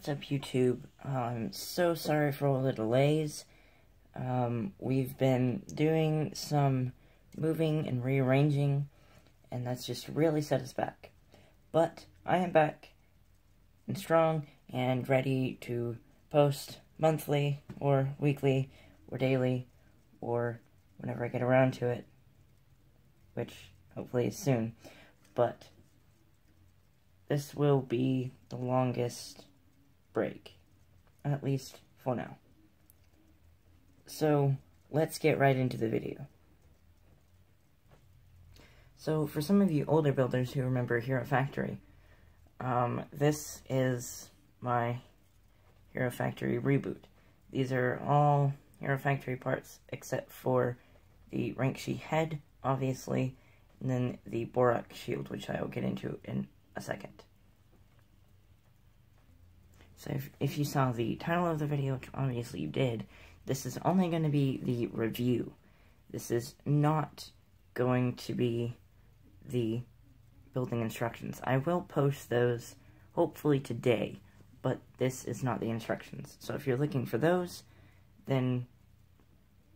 What's up, YouTube? I'm so sorry for all the delays. We've been doing some moving and rearranging, and that's just really set us back. But I am back and strong and ready to post monthly or weekly or daily or whenever I get around to it, which hopefully is soon. But this will be the longest break, at least for now. So let's get right into the video. So for some of you older builders who remember Hero Factory, this is my Hero Factory Reboot. These are all Hero Factory parts except for the rank sheet head, obviously, and then the Borak shield, which I will get into in a second. So if you saw the title of the video, which obviously you did, this is only going to be the review. This is not going to be the building instructions. I will post those hopefully today, but this is not the instructions. So if you're looking for those, then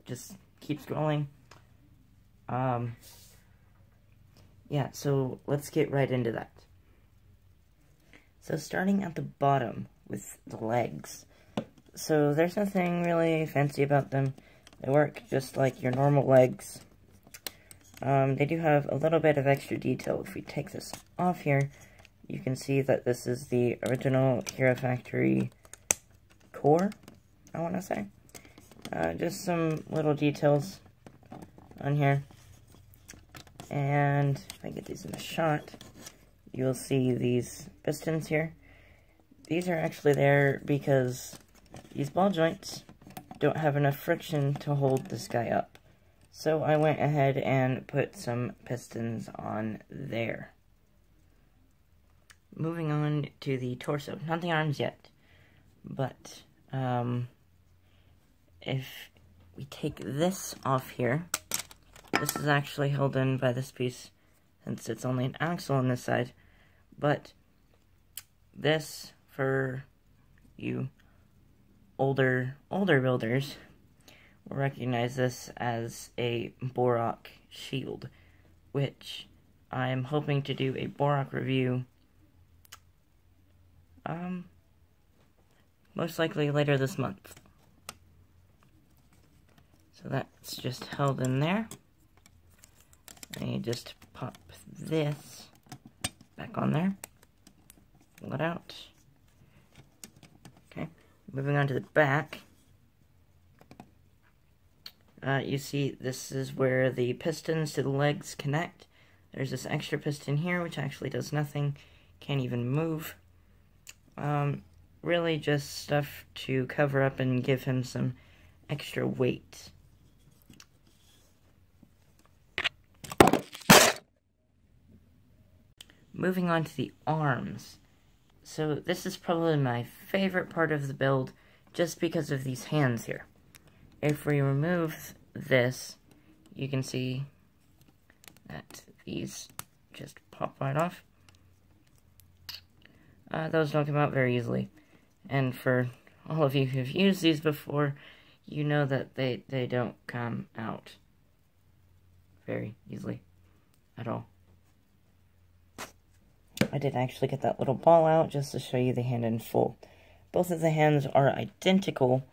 just keep scrolling. Yeah, so let's get right into that. So starting at the bottom with the legs. So there's nothing really fancy about them. They work just like your normal legs. They do have a little bit of extra detail. If we take this off here, you can see that this is the original Hero Factory core, I want to say. Just some little details on here. And if I get these in the shot, you'll see these pistons here. These are actually there because these ball joints don't have enough friction to hold this guy up. So I went ahead and put some pistons on there. Moving on to the torso. Not the arms yet, but if we take this off here, this is actually held in by this piece since it's only an axle on this side, but this, for you older builders, will recognize this as a Borak shield, which I'm hoping to do a Borak review, most likely later this month. So that's just held in there. And you just pop this back on there. Pull it out. Okay, moving on to the back. You see this is where the pistons to the legs connect. There's this extra piston here, which actually does nothing. Can't even move. Really just stuff to cover up and give him some extra weight. Moving on to the arms. So this is probably my favorite part of the build, just because of these hands here. If we remove this, you can see that these just pop right off. Those don't come out very easily. And for all of you who've used these before, you know that they don't come out very easily at all. I did actually get that little ball out just to show you the hand in full. Both of the hands are identical,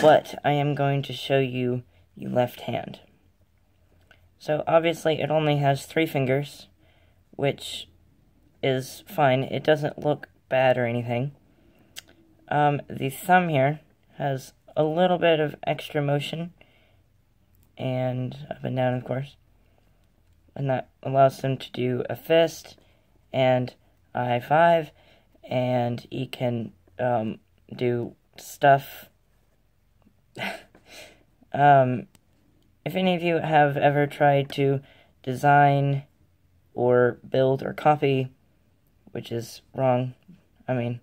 but I am going to show you the left hand. So obviously it only has 3 fingers, which is fine. It doesn't look bad or anything. The thumb here has a little bit of extra motion, and up and down, of course. And that allows them to do a fist and a high five, and he can do stuff. If any of you have ever tried to design or build or copy, which is wrong, I mean,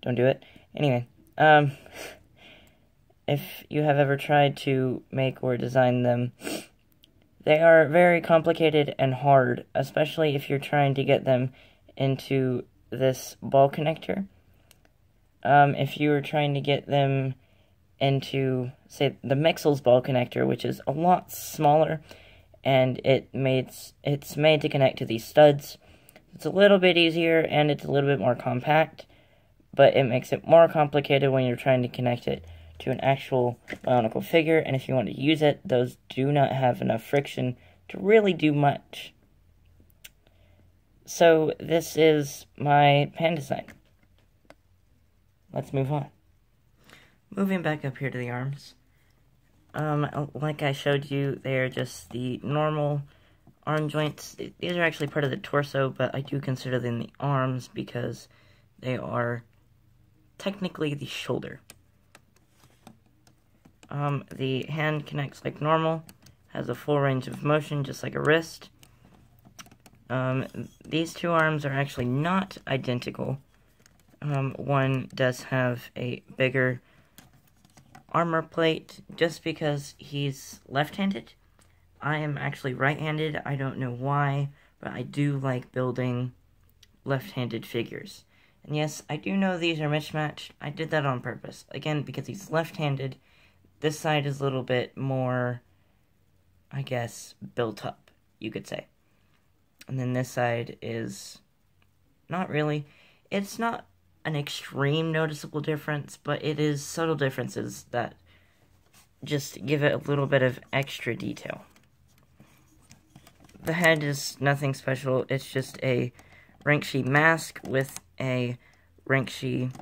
don't do it. Anyway, if you have ever tried to make or design them, they are very complicated and hard, especially if you're trying to get them into this ball connector. If you were trying to get them into, say, the Mixel's ball connector, which is a lot smaller, and it's made to connect to these studs. It's a little bit easier, and it's a little bit more compact, but it makes it more complicated when you're trying to connect it to an actual Bionicle figure, and if you want to use it, those do not have enough friction to really do much. So, this is my pan design. Let's move on. Moving back up here to the arms. Like I showed you, they're just the normal arm joints. These are actually part of the torso, but I do consider them the arms because they are technically the shoulder. The hand connects like normal, has a full range of motion just like a wrist. These two arms are actually not identical. One does have a bigger armor plate just because he's left-handed. I am actually right-handed. I don't know why, but I do like building left-handed figures. And yes, I do know these are mismatched. I did that on purpose. Again, because he's left-handed, this side is a little bit more, I guess, built up, you could say. And then this side is not really. It's not an extreme noticeable difference, but it is subtle differences that just give it a little bit of extra detail. The head is nothing special. It's just a Renshi mask with a Renshi,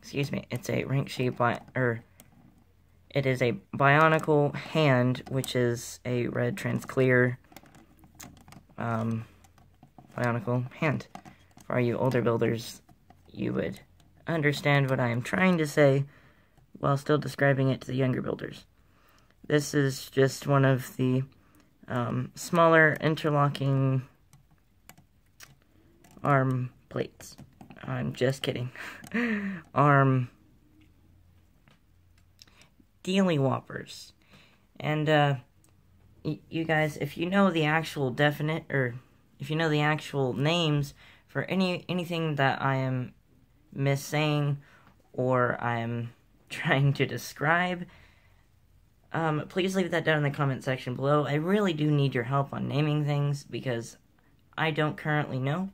excuse me, it's a Renshi, it is a Bionicle hand, which is a red transclear, Bionicle hand. For all you older builders, you would understand what I am trying to say while still describing it to the younger builders. This is just one of the smaller interlocking arm plates. I'm just kidding. Arm dealy whoppers. And you guys, if you know the actual if you know the actual names for anything that I am missaying or I am trying to describe, please leave that down in the comment section below. I really do need your help on naming things because I don't currently know,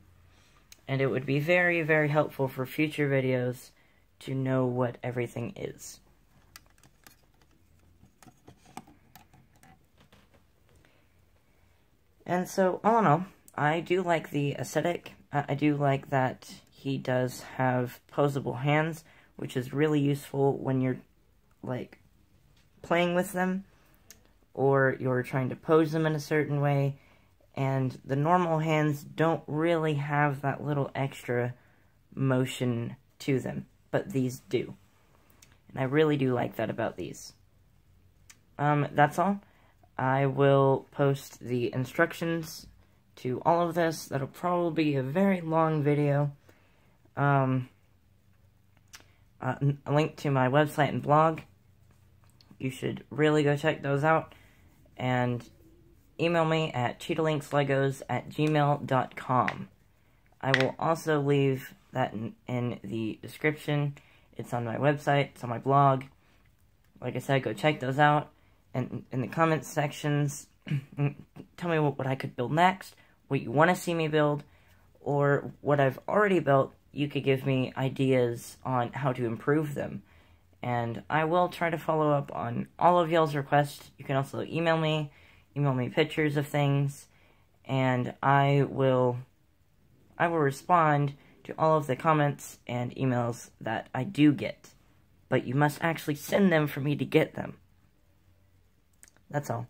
and it would be very, very helpful for future videos to know what everything is. And so, all in all, I do like the aesthetic. I do like that he does have posable hands, which is really useful when you're, like, playing with them, or you're trying to pose them in a certain way, and the normal hands don't really have that little extra motion to them, but these do. And I really do like that about these. That's all. I will post the instructions to all of this. That'll probably be a very long video. A link to my website and blog. You should really go check those out. And email me at cheetahlinkslegos@gmail.com. I will also leave that in the description. It's on my website. It's on my blog. Like I said, go check those out. And in the comments sections, tell me what I could build next, what you want to see me build, or what I've already built. You could give me ideas on how to improve them. And I will try to follow up on all of y'all's requests. You can also email me pictures of things, and I will respond to all of the comments and emails that I do get. But you must actually send them for me to get them. That's all.